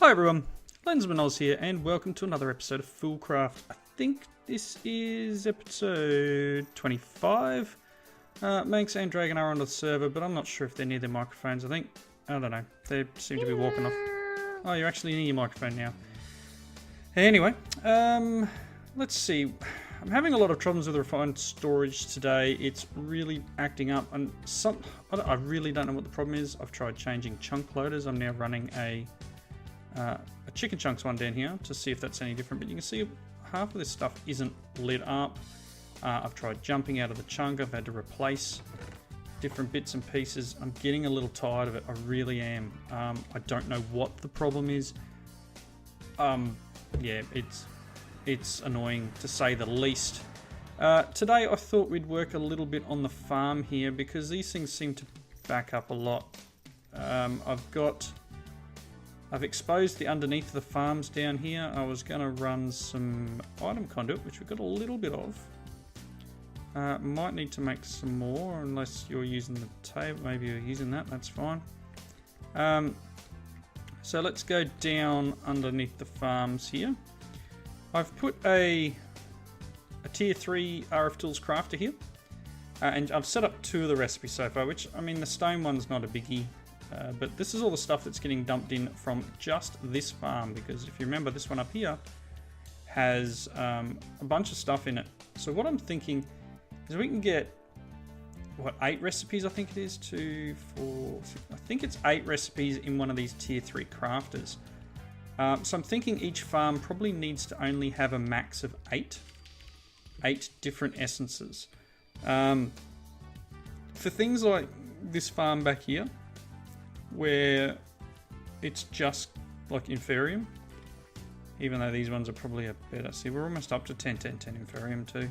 Hi everyone, Lensmanoz here, and welcome to another episode of Foolcraft. I think this is episode 25. Manx and Dragon are on the server, but I'm not sure if they're near their microphones. I don't know, they seem to be walking off. Oh, you're actually near your microphone now. Anyway, let's see. I'm having a lot of problems with refined storage today. It's really acting up, and I really don't know what the problem is. I've tried changing chunk loaders. I'm now running a chicken chunks one down here to see if that's any different, but you can see half of this stuff isn't lit up. I've tried jumping out of the chunk. I've had to replace different bits and pieces. I'm getting a little tired of it. I really am. I don't know what the problem is. Yeah, it's annoying to say the least. Today I thought we'd work a little bit on the farm here because these things seem to back up a lot. I've exposed the underneath of the farms down here. I was going to run some item conduit, which we've got a little bit of. Might need to make some more, unless you're using the table. Maybe you're using that, that's fine. So let's go down underneath the farms here. I've put a tier 3 RF Tools crafter here. And I've set up 2 of the recipes so far, which, I mean, the stone one's not a biggie. But this is all the stuff that's getting dumped in from just this farm, because if you remember, this one up here has a bunch of stuff in it. So what I'm thinking is we can get, what, 8 recipes I think it is, 2, 4, 6, I think it's 8 recipes in one of these tier 3 crafters. So I'm thinking each farm probably needs to only have a max of 8 different essences. For things like this farm back here, where it's just like Inferium, even though these ones are probably a better. See, we're almost up to 10, 10, 10 Inferium too.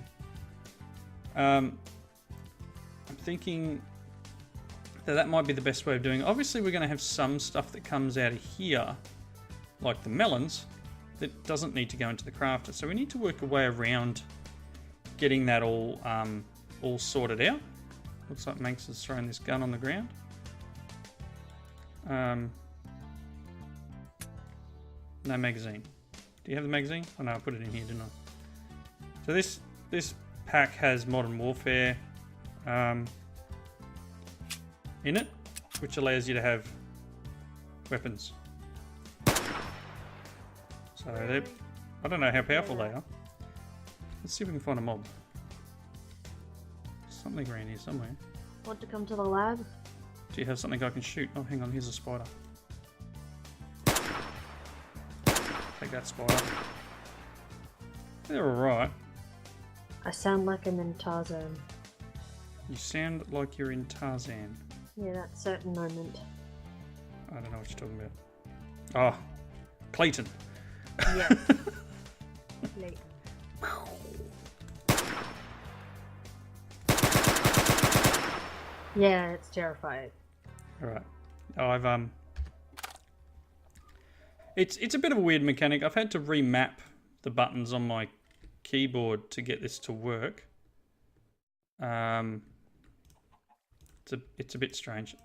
I'm thinking that might be the best way of doing it. Obviously, we're going to have some stuff that comes out of here, like the melons, that doesn't need to go into the crafter. So we need to work a way around getting that all sorted out. Looks like Manx has thrown this gun on the ground. No magazine. Do you have the magazine? Oh no, I put it in here, didn't I? So this pack has Modern Warfare in it, which allows you to have weapons. So I don't know how powerful they are. Let's see if we can find a mob. Something around here somewhere. Want to come to the lab? Do you have something I can shoot? Oh, hang on, here's a spider. Take that, spider. They're alright. I sound like I'm in Tarzan. You sound like you're in Tarzan. Yeah, that certain moment. I don't know what you're talking about. Oh, Clayton. Yes. Late. Yeah, it's terrifying. Alright. Oh, It's a bit of a weird mechanic. I've had to remap the buttons on my keyboard to get this to work. It's a bit strange.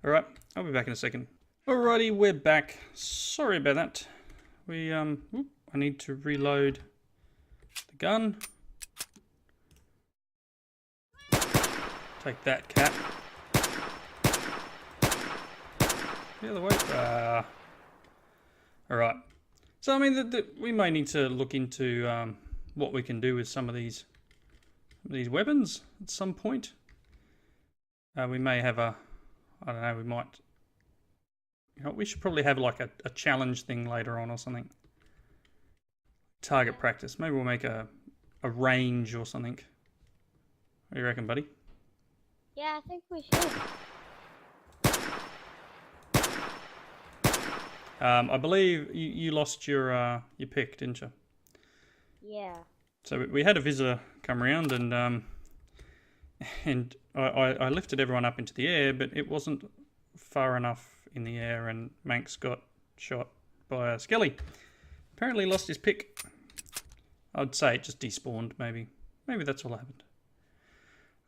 Alright, I'll be back in a second. Alrighty, we're back. Sorry about that. I need to reload the gun. Take that, cat. The other way. Alright. So, I mean, we may need to look into what we can do with some of these weapons at some point. We may have I don't know, we might... You know, we should probably have like a challenge thing later on or something. Target practice. Maybe we'll make a range or something. What do you reckon, buddy? Yeah, I think we should. I believe you lost your pick, didn't you? Yeah. So we had a visitor come around, and I lifted everyone up into the air, but it wasn't far enough in the air, and Manx got shot by a skelly. Apparently lost his pick. I'd say it just despawned, maybe. Maybe that's all that happened.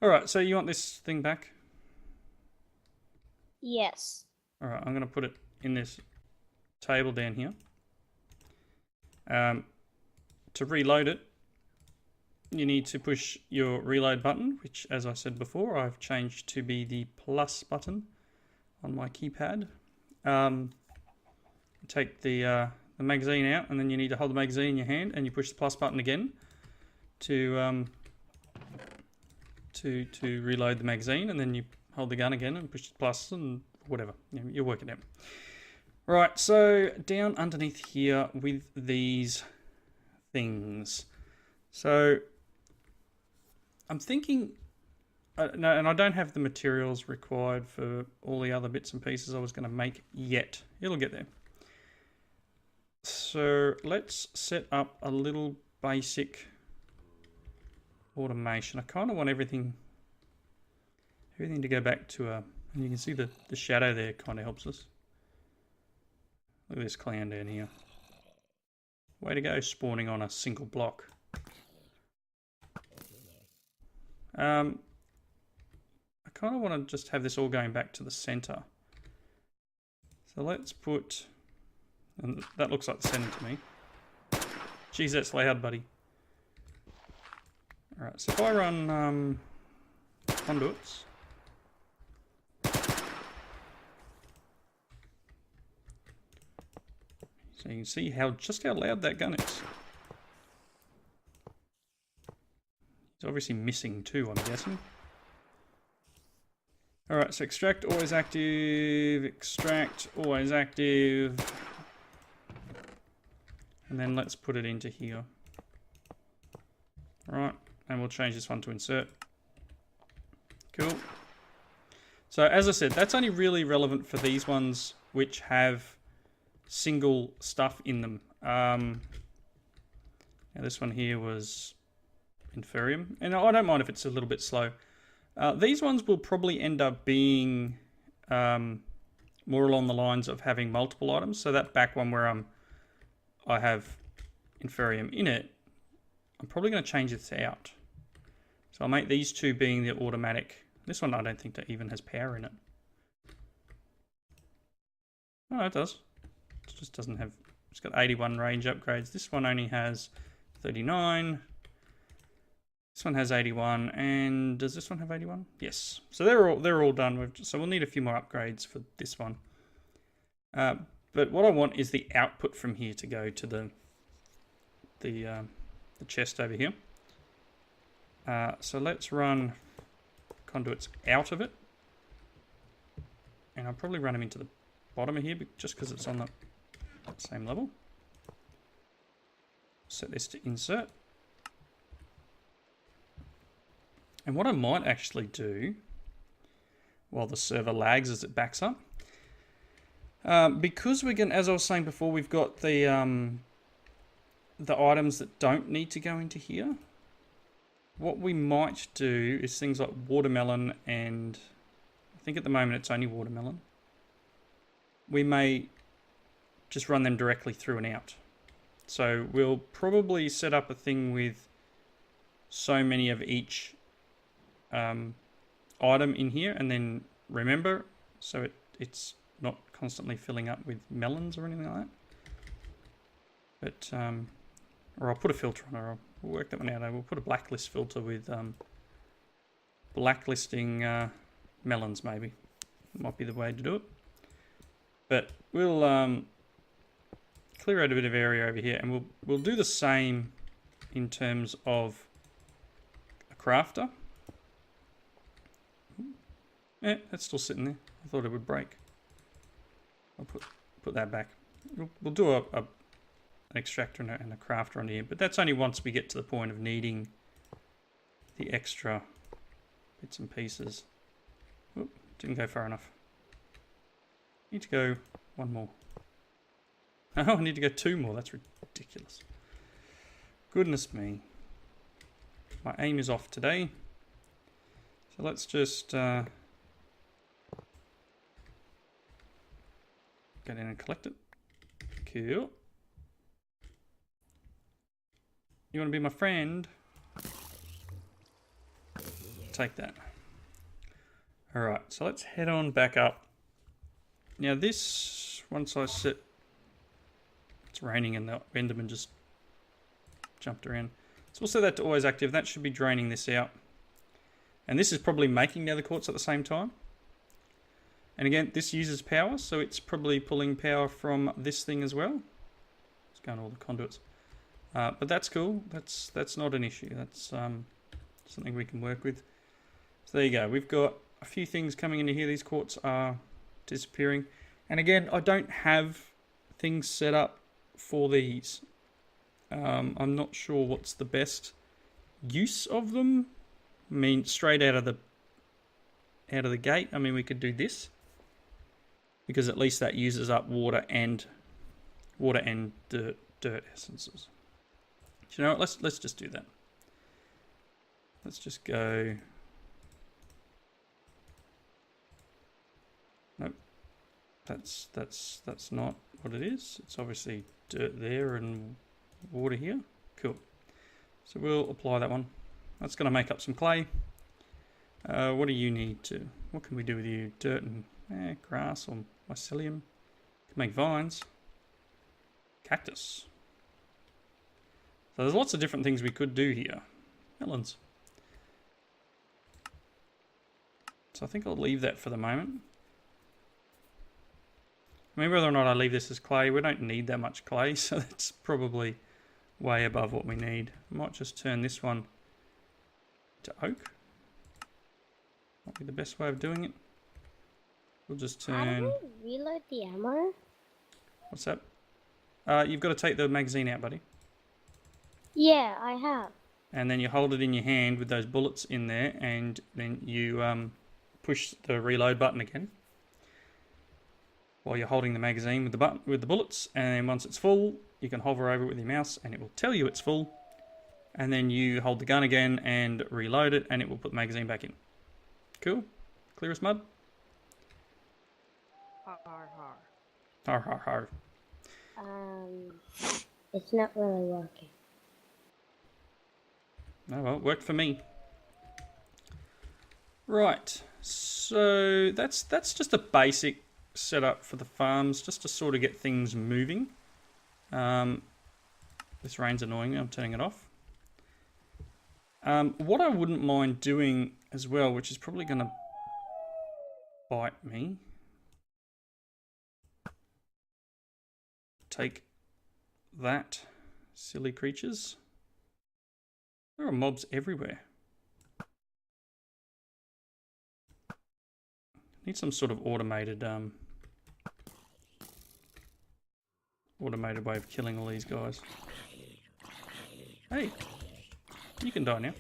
Alright, so you want this thing back? Yes. Alright, I'm going to put it in this table down here. To reload it, you need to push your reload button, which, as I said before, I've changed to be the plus button on my keypad. Take the magazine out, and then you need to hold the magazine in your hand, and you push the plus button again to reload the magazine, and then you hold the gun again and push the plus and whatever. You'll work it out. Right, so down underneath here with these things. So I'm thinking, no, and I don't have the materials required for all the other bits and pieces I was going to make yet. It'll get there. So let's set up a little basic automation. I kind of want everything to go back to a, and you can see the shadow there kind of helps us. Look at this clown down here. Way to go, spawning on a single block. I kind of want to just have this all going back to the center. So let's put, and that looks like the center to me. Geez, that's loud, buddy. Alright, so if I run conduits, so you can see just how loud that gun is. It's obviously missing too, I'm guessing. Alright, so extract, always active, extract, always active. And then let's put it into here. Alright, and we'll change this one to insert. Cool. So as I said, that's only really relevant for these ones which have single stuff in them. Now this one here was Inferium, and I don't mind if it's a little bit slow. These ones will probably end up being more along the lines of having multiple items. So that back one where I have Inferium in it, I'm probably going to change this out. So I'll make these two being the automatic. This one I don't think that even has power in it. Oh, it does. It just doesn't have, it's got 81 range upgrades. This one only has 39. This one has 81, and does this one have 81? Yes. So they're all done. So we'll need a few more upgrades for this one. But what I want is the output from here to go to the chest over here. So let's run conduits out of it, and I'll probably run them into the bottom of here just because it's on the same level. Set this to insert. And what I might actually do while the server lags as it backs up, because we're going, as I was saying before, we've got the items that don't need to go into here. What we might do is things like watermelon, and I think at the moment it's only watermelon. We may just run them directly through and out. So we'll probably set up a thing with so many of each item in here, and then remember, so it's not constantly filling up with melons or anything like that. But or I'll put a filter on it. We'll work that one out. We'll put a blacklist filter with blacklisting melons, maybe. Might be the way to do it. But we'll clear out a bit of area over here, and we'll do the same in terms of a crafter. Yeah, that's still sitting there. I thought it would break. I'll put that back. We'll do an extractor and a crafter on here, but that's only once we get to the point of needing the extra bits and pieces. Oop, didn't go far enough. Need to go one more. Oh, I need to go two more. That's ridiculous. Goodness me. My aim is off today. So let's just get in and collect it. Cool. You want to be my friend? Take that. Alright, so let's head on back up. Now this, once I set It's raining and the Enderman just jumped around. So we'll set that to always active. That should be draining this out. And this is probably making nether quartz at the same time. And again, this uses power, so it's probably pulling power from this thing as well. It's going to all the conduits. But that's cool. That's not an issue. That's something we can work with. So there you go. We've got a few things coming into here. These quartz are disappearing. And again, I don't have things set up for these. I'm not sure what's the best use of them. I mean, straight out of the gate, I mean, we could do this, because at least that uses up water and dirt essences. Do you know what? Let's just do that. Let's just go. Nope. That's not what it is. It's obviously dirt there and water here. Cool. So we'll apply that one. That's going to make up some clay. What do you need to? What can we do with you? Dirt and grass or mycelium. Can make vines. Cactus. So there's lots of different things we could do here. Melons. So I think I'll leave that for the moment. I mean, whether or not I leave this as clay, we don't need that much clay, so that's probably way above what we need. I might just turn this one to oak. Might be the best way of doing it. We'll just turn... How do we reload the ammo? What's that? You've got to take the magazine out, buddy. Yeah, I have. And then you hold it in your hand with those bullets in there, and then you push the reload button again while you're holding the magazine with the bullets. And then once it's full, you can hover over it with your mouse, and it will tell you it's full. And then you hold the gun again and reload it, and it will put the magazine back in. Cool? Clear as mud? Har har har. Har har har. It's not really working. Oh well, it worked for me. Right, so that's just a basic setup for the farms, just to sort of get things moving. This rain's annoying me, I'm turning it off. What I wouldn't mind doing as well, which is probably going to bite me. Take that, silly creatures. There are mobs everywhere. Need some sort of automated way of killing all these guys. Hey, you can die now.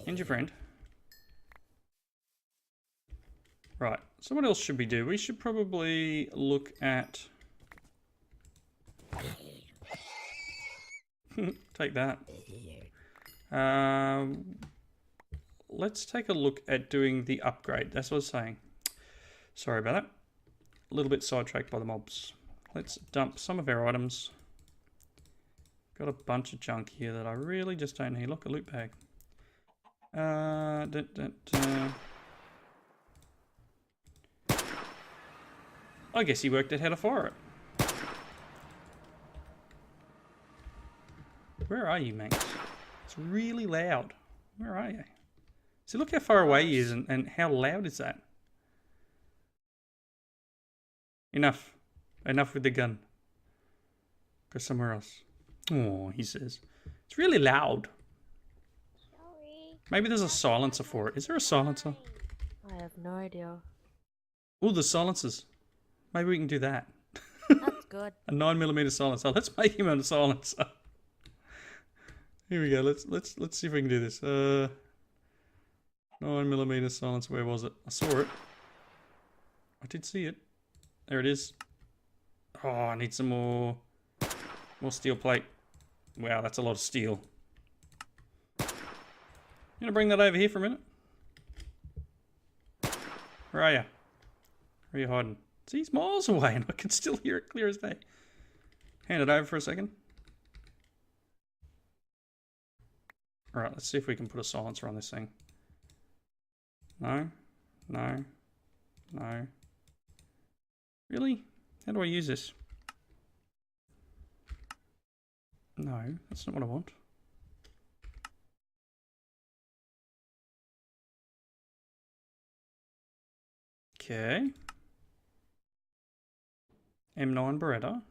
And your friend. Right, so what else should we do? We should probably look at... Take that. Let's take a look at doing the upgrade. That's what I was saying. Sorry about that. A little bit sidetracked by the mobs. Let's dump some of our items. Got a bunch of junk here that I really just don't need. Look, a loot bag. I guess he worked out how to fire it. Where are you, Manx? It's really loud. Where are you? See, look how far away he is and how loud is that? Enough. Enough with the gun. Go somewhere else. Oh, he says. It's really loud. Sorry. Maybe there's a silencer for it. Is there a silencer? I have no idea. Oh, there's silencers. Maybe we can do that. That's good. A 9mm silencer. Let's make him a silencer. Here we go. Let's see if we can do this. 9mm silencer. Where was it? I saw it. I did see it. There it is. Oh, I need some more steel plate. Wow, that's a lot of steel. You gonna bring that over here for a minute? Where are you? Where are you hiding? See, he's miles away and I can still hear it clear as day. Hand it over for a second. Alright, let's see if we can put a silencer on this thing. No. No. No. Really? How do I use this? No, that's not what I want. Okay. M9 Beretta.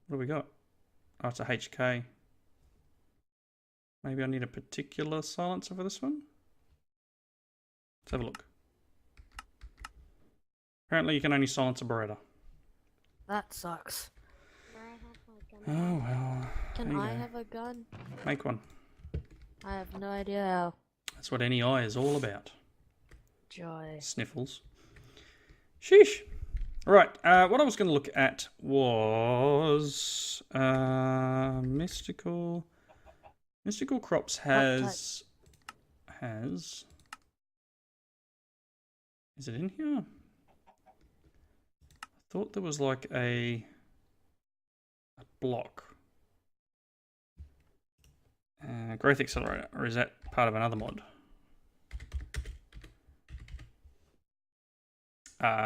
What do we got? Oh, it's a HK. Maybe I need a particular silencer for this one. Let's have a look. Apparently you can only silence a Beretta. That sucks. I have my gun. Oh well. Can There you I go. have a gun? Make one. I have no idea how. That's what NEI is all about. Joy. Sniffles. Sheesh. Right, what I was going to look at was Mystical Crops has is it in here? I thought there was like a block. Growth Accelerator, or is that part of another mod?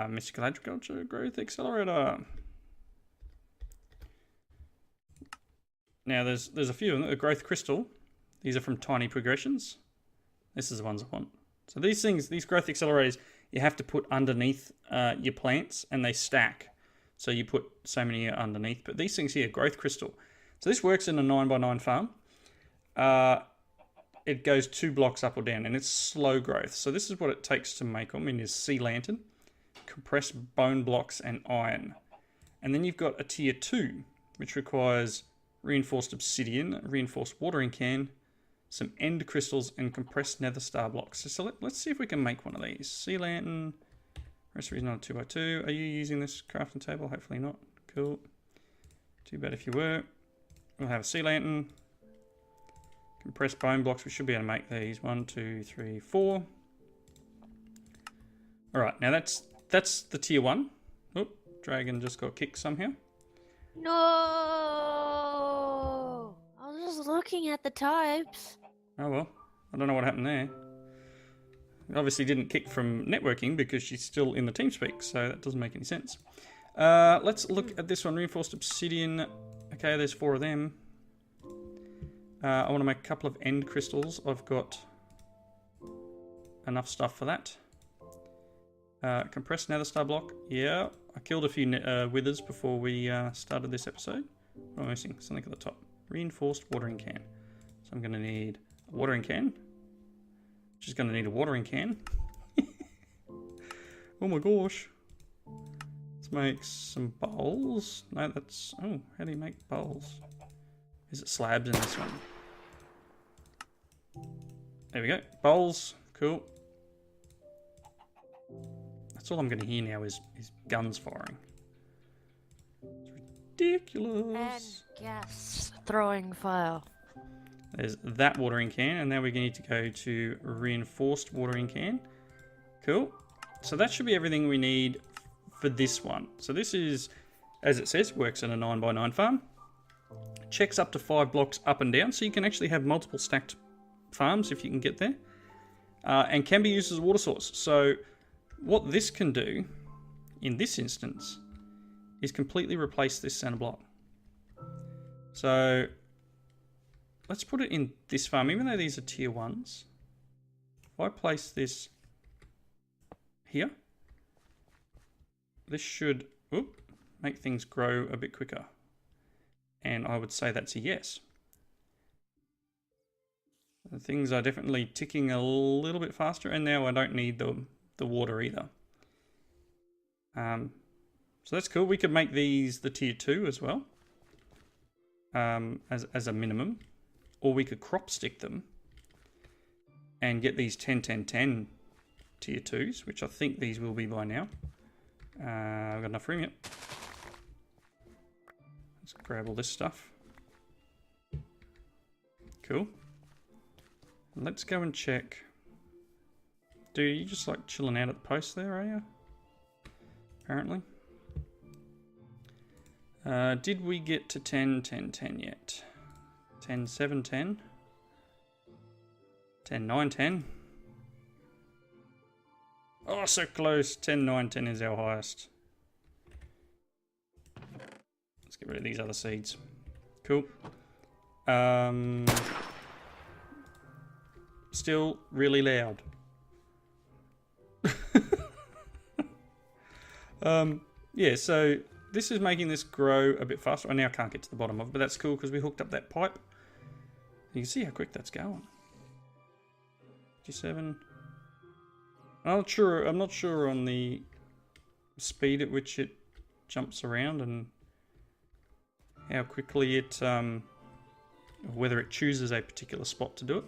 Mystical Agriculture Growth Accelerator. Now there's a few of them. A Growth Crystal. These are from Tiny Progressions. This is the ones I want. So these things, these growth accelerators, you have to put underneath your plants and they stack. So you put so many underneath. But these things here, Growth Crystal. So this works in a 9x9 farm. It goes 2 blocks up or down and it's slow growth. So this is what it takes to make them in your Sea Lantern. Compressed bone blocks and iron. And then you've got a tier 2, which requires reinforced obsidian, reinforced watering can, some end crystals, and compressed nether star blocks. So let's see if we can make one of these. Sea Lantern, recipe's not a 2x2. Are you using this crafting table? Hopefully not. Cool. Too bad if you were. We'll have a Sea Lantern. Compressed bone blocks. We should be able to make these. 1, 2, 3, 4. Alright, now that's the tier 1. Oop, dragon just got kicked somehow. No! I was just looking at the types. Oh well, I don't know what happened there. Obviously didn't kick from networking because she's still in the TeamSpeak, so that doesn't make any sense. Let's look at this one, reinforced obsidian. Okay, there's 4 of them. I want to make a couple of end crystals. I've got enough stuff for that. Compressed nether star block. Yeah, I killed a few withers before we started this episode. What am I missing? Something at the top. Reinforced watering can. So I'm going to need a watering can. Which is going to need a watering can. Oh my gosh. Let's make some bowls. No, that's... Oh, how do you make bowls? Is it slabs in this one? There we go. Bowls. Cool. That's all I'm going to hear now is guns firing. It's ridiculous. And gas throwing fire. There's that watering can, and now we're going to need to go to reinforced watering can. Cool. So that should be everything we need for this one. So this is, as it says, works in a 9x9 farm. Checks up to 5 blocks up and down, so you can actually have multiple stacked farms if you can get there. And can be used as a water source. So what this can do, in this instance, is completely replace this center block. So let's put it in this farm, even though these are tier 1s. If I place this here, this should make things grow a bit quicker. And I would say that's a yes. Things are definitely ticking a little bit faster, and now I don't need the water either. So that's cool. We could make these the tier 2 as well, as a minimum, or we could crop stick them and get these 10-10-10 tier 2s, which I think these will be by now. I've got enough room yet. Let's grab all this stuff. Cool. Let's go and check. Dude, you just like chilling out at the post there, are you? Apparently. Did we get to 10-10-10 yet? 10-7-10? 10-9-10? Oh, so close. 10, 9, 10 is our highest. Let's get rid of these other seeds. Cool. Still really loud. Yeah, so this is making this grow a bit faster. I now can't get to the bottom of it, but that's cool because we hooked up that pipe. You can see how quick that's going. 57. I'm not sure on the speed at which it jumps around and how quickly it, whether it chooses a particular spot to do it.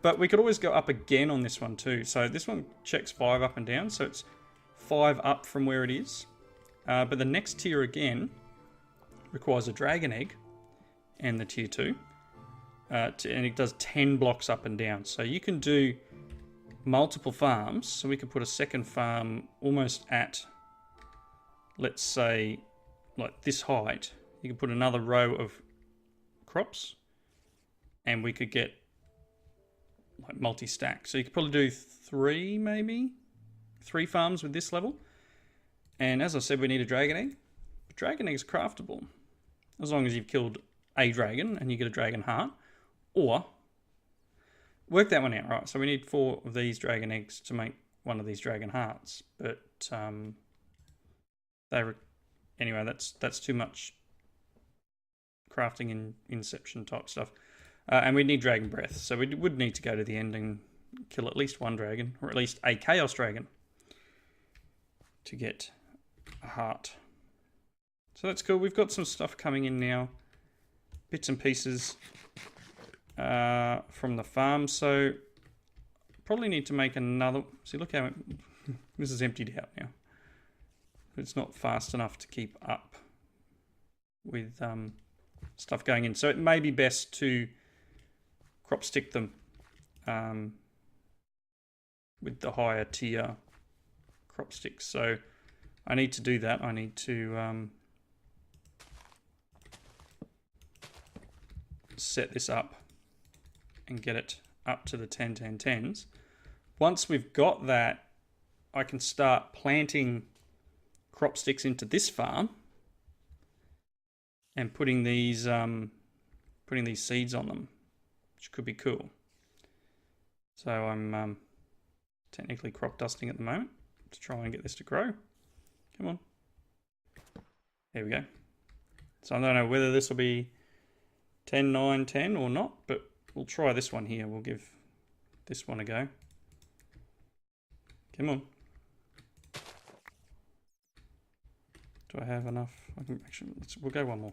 But we could always go up again on this one too. So this one checks 5 up and down, so it's 5 up from where it is. But the next tier again requires a dragon egg and the tier 2. And it does 10 blocks up and down. So you can do multiple farms. So we could put a second farm almost at, let's say, like this height. You could put another row of crops and we could get like multi-stack. So you could probably do 3 maybe? 3 farms with this level. And as I said, we need a dragon egg. But dragon egg is craftable. As long as you've killed a dragon and you get a dragon heart. Or, work that one out, right? So we need 4 of these dragon eggs to make one of these dragon hearts. But, anyway, that's too much crafting and Inception type stuff. And we need dragon breath. So we would need to go to the end and kill at least 1 dragon. Or at least a chaos dragon. To get a heart. So that's cool. We've got some stuff coming in now. Bits and pieces from the farm. So probably need to make another. See, look how this is emptied out now. It's not fast enough to keep up with stuff going in. So it may be best to crop stick them with the higher tier crop sticks. So I need to do that. I need to set this up and get it up to the 10, 10, 10s. Once we've got that, I can start planting crop sticks into this farm and putting these seeds on them, which could be cool. So I'm technically crop dusting at the moment to try and get this to grow. Come on. There we go. So I don't know whether this will be 10, 9, 10 or not, but we'll try this one here. We'll give this one a go. Come on. Do I have enough? I can actually, we'll go one more.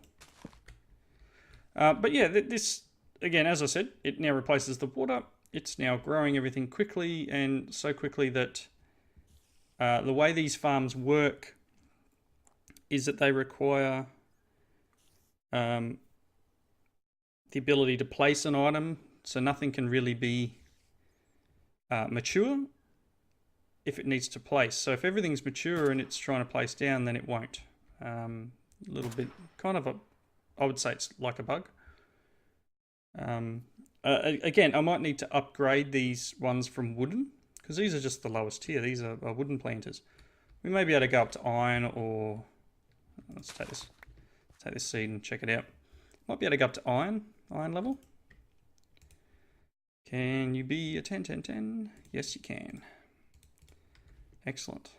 But yeah, this, again, as I said, it now replaces the water. It's now growing everything quickly, and so quickly that the way these farms work is that they require the ability to place an item, so nothing can really be mature if it needs to place. So if everything's mature and it's trying to place down, then it won't. A little bit, kind of I would say it's like a bug. Again, I might need to upgrade these ones from wooden, because these are just the lowest tier. These are wooden planters. We may be able to go up to iron, or let's take this seed and check it out. Might be able to go up to iron level. Can you be a 10, 10, 10? Yes, you can. Excellent.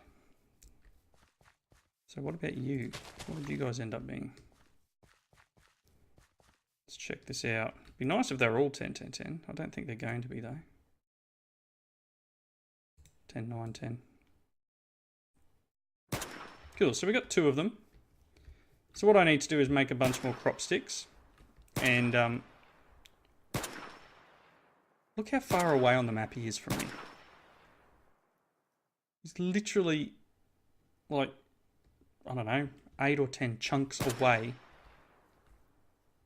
So what about you? What would you guys end up being? Let's check this out. It'd be nice if they were all 10, 10, 10. I don't think they're going to be though. 10, 9, 10. Cool, so we got 2 of them. So what I need to do is make a bunch more crop sticks. And look how far away on the map he is from me. He's literally like, I don't know, 8 or 10 chunks away.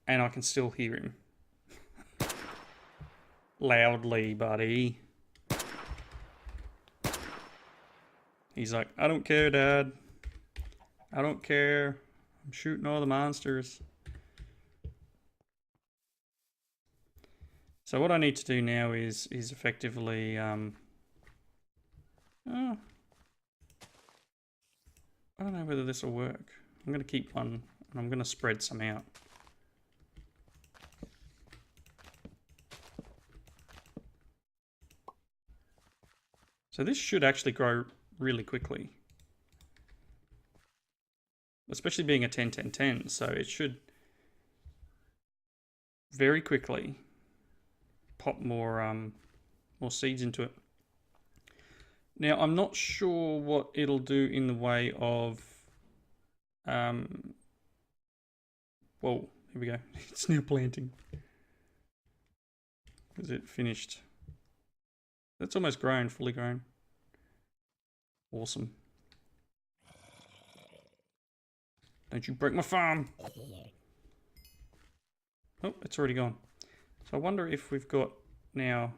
And I can still hear him. Loudly, buddy. He's like, I don't care, Dad. I don't care. I'm shooting all the monsters. So what I need to do now is effectively Oh. I don't know whether this will work. I'm going to keep one and I'm going to spread some out. So this should actually grow really quickly. Especially being a 10-10-10, so it should very quickly pop more seeds into it. Now I'm not sure what it'll do in the way of whoa, here we go. It's now planting. Is it finished? That's almost grown, fully grown. Awesome. Don't you break my farm! Oh, it's already gone. So I wonder if we've got now,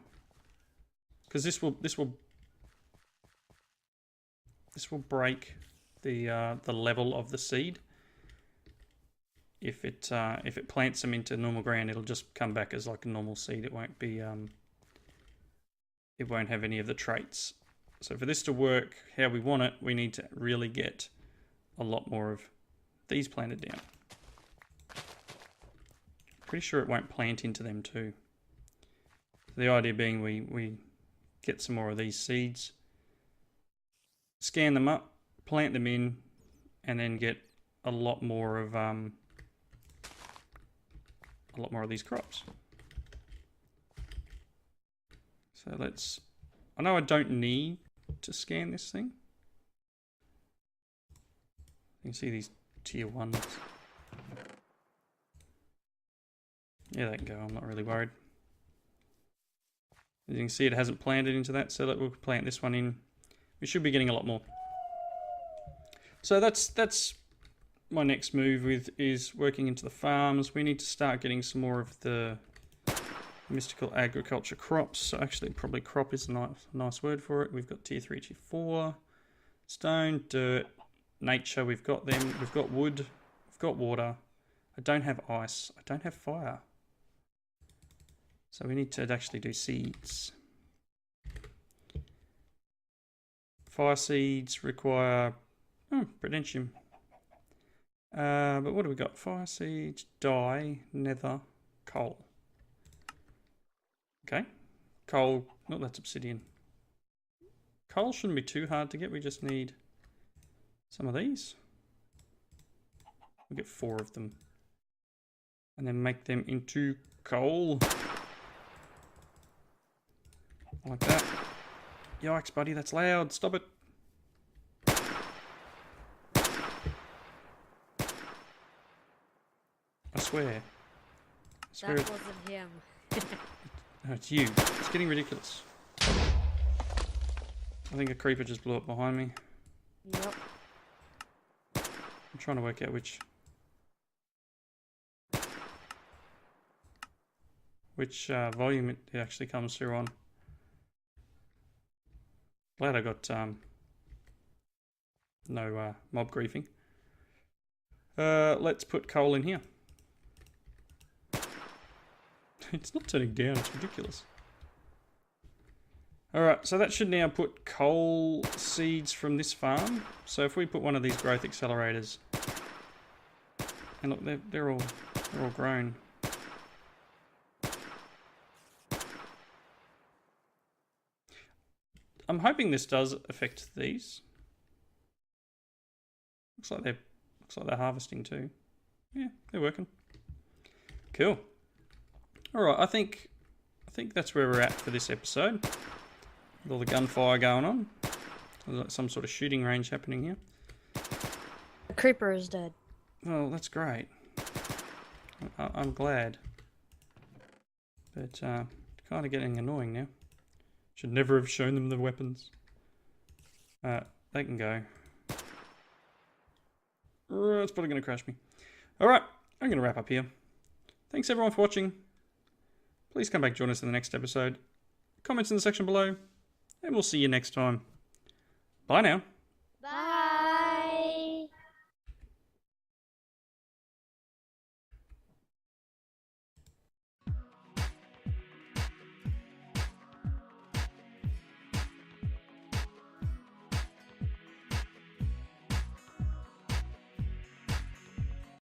because this will break the level of the seed. If it plants them into normal ground, it'll just come back as like a normal seed. It won't be it won't have any of the traits. So for this to work how we want it, we need to really get a lot more of these planted down. Pretty sure it won't plant into them too. The idea being we get some more of these seeds, scan them up, plant them in, and then get a lot more of these crops. So let's, I know I don't need to scan this thing. You can see these tier 1s. Yeah, they can go, I'm not really worried. As you can see, it hasn't planted into that, so we'll plant this one in. We should be getting a lot more. So that's my next move is working into the farms. We need to start getting some more of the mystical agriculture crops. So actually, probably crop is a nice word for it. We've got tier 3, tier 4, stone, dirt, nature. We've got them. We've got wood. We've got water. I don't have ice. I don't have fire. So we need to actually do seeds. Fire seeds require Prudentium. But what do we got? Fire seeds, dye, nether, coal. Okay. Coal, no, that's obsidian. Coal shouldn't be too hard to get. We just need some of these. We'll get 4 of them. And then make them into coal. Like that. Yikes, buddy, that's loud. Stop it. I swear. That wasn't him. No, it's you. It's getting ridiculous. I think a creeper just blew up behind me. Yep. I'm trying to work out which volume it actually comes through on. Glad I got no mob griefing. Let's put coal in here. It's not turning down, it's ridiculous. Alright, so that should now put coal seeds from this farm. So if we put one of these growth accelerators, and look, they're all grown. I'm hoping this does affect these. Looks like they're harvesting too. Yeah, they're working. Cool. All right, I think that's where we're at for this episode. With all the gunfire going on, there's like some sort of shooting range happening here. The creeper is dead. Well, that's great. I'm glad, but kind of getting annoying now. Should never have shown them the weapons. They can go. It's probably going to crash me. Alright, I'm going to wrap up here. Thanks everyone for watching. Please come back and join us in the next episode. Comments in the section below. And we'll see you next time. Bye now.